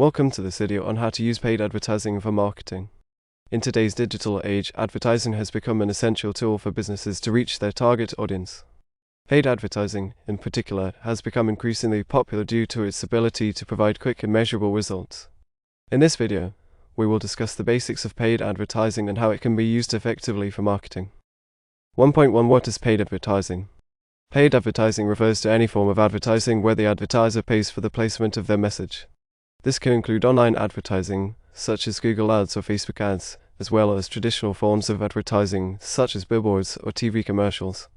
Welcome to this video on how to use paid advertising for marketing. In today's digital age, advertising has become an essential tool for businesses to reach their target audience. Paid advertising, in particular, has become increasingly popular due to its ability to provide quick and measurable results. In this video, we will discuss the basics of paid advertising and how it can be used effectively for marketing. 1.1 What is paid advertising? Paid advertising refers to any form of advertising where the advertiser pays for the placement of their message. This can include online advertising, such as Google Ads or Facebook ads, as well as traditional forms of advertising, such as billboards or TV commercials.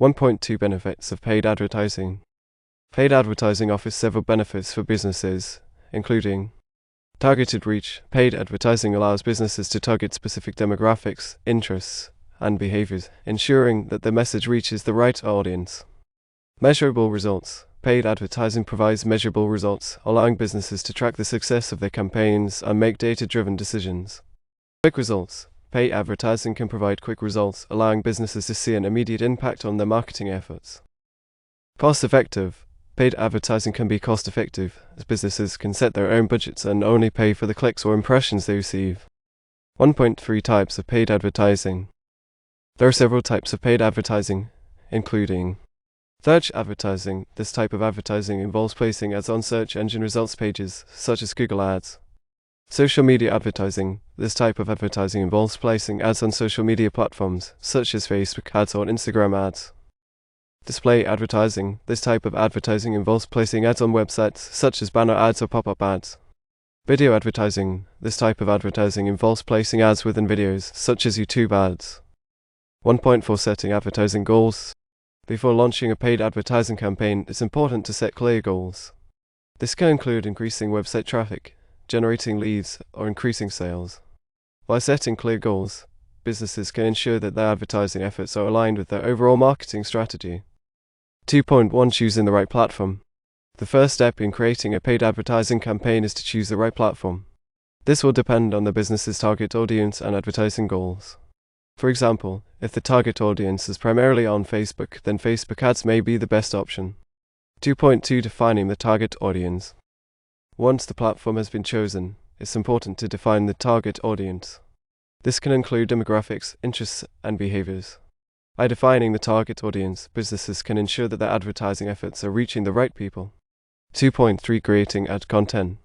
1.2 Benefits of paid advertising. Paid advertising offers several benefits for businesses, including targeted reach. Paid advertising allows businesses to target specific demographics, interests, and behaviors, ensuring that the message reaches the right audience. Measurable results. Paid advertising provides measurable results, allowing businesses to track the success of their campaigns and make data-driven decisions. Quick results. Paid advertising can provide quick results, allowing businesses to see an immediate impact on their marketing efforts. Cost-effective. Paid advertising can be cost-effective, as businesses can set their own budgets and only pay for the clicks or impressions they receive. 1.3 Types of paid advertising. There are several types of paid advertising, including search advertising. This type of advertising involves placing ads on search engine results pages, such as Google Ads. Social media advertising. This type of advertising involves placing ads on social media platforms, such as Facebook ads or Instagram ads. Display advertising. This type of advertising involves placing ads on websites, such as banner ads or pop-up ads. Video advertising. This type of advertising involves placing ads within videos, such as YouTube ads. 1.4 Setting advertising goals. Before launching a paid advertising campaign, it's important to set clear goals. This can include increasing website traffic, generating leads, or increasing sales. By setting clear goals, businesses can ensure that their advertising efforts are aligned with their overall marketing strategy. 2.1 Choosing the right platform. The first step in creating a paid advertising campaign is to choose the right platform. This will depend on the business's target audience and advertising goals. For example, if the target audience is primarily on Facebook, then Facebook ads may be the best option. 2.2 Defining the target audience. Once the platform has been chosen, it's important to define the target audience. This can include demographics, interests, and behaviors. By defining the target audience, businesses can ensure that their advertising efforts are reaching the right people. 2.3 Creating ad content.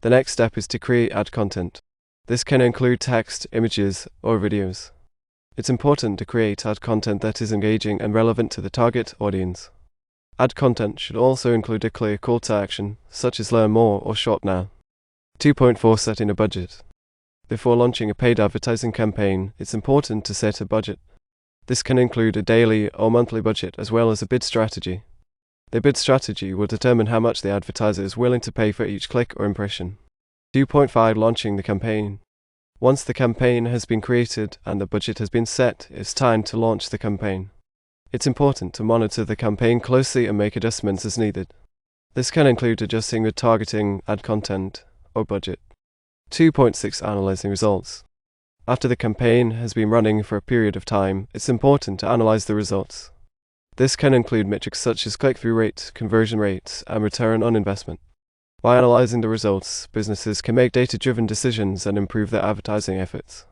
The next step is to create ad content. This can include text, images, or videos. It's important to create ad content that is engaging and relevant to the target audience. Ad content should also include a clear call to action, such as learn more or shop now. 2.4 Setting a budget. Before launching a paid advertising campaign, it's important to set a budget. This can include a daily or monthly budget as well as a bid strategy. The bid strategy will determine how much the advertiser is willing to pay for each click or impression. 2.5 Launching the campaign. Once the campaign has been created and the budget has been set, it's time to launch the campaign. It's important to monitor the campaign closely and make adjustments as needed. This can include adjusting the targeting, ad content, or budget. 2.6 Analyzing results. After the campaign has been running for a period of time, it's important to analyze the results. This can include metrics such as click-through rate, conversion rates, and return on investment. By analyzing the results, businesses can make data-driven decisions and improve their advertising efforts.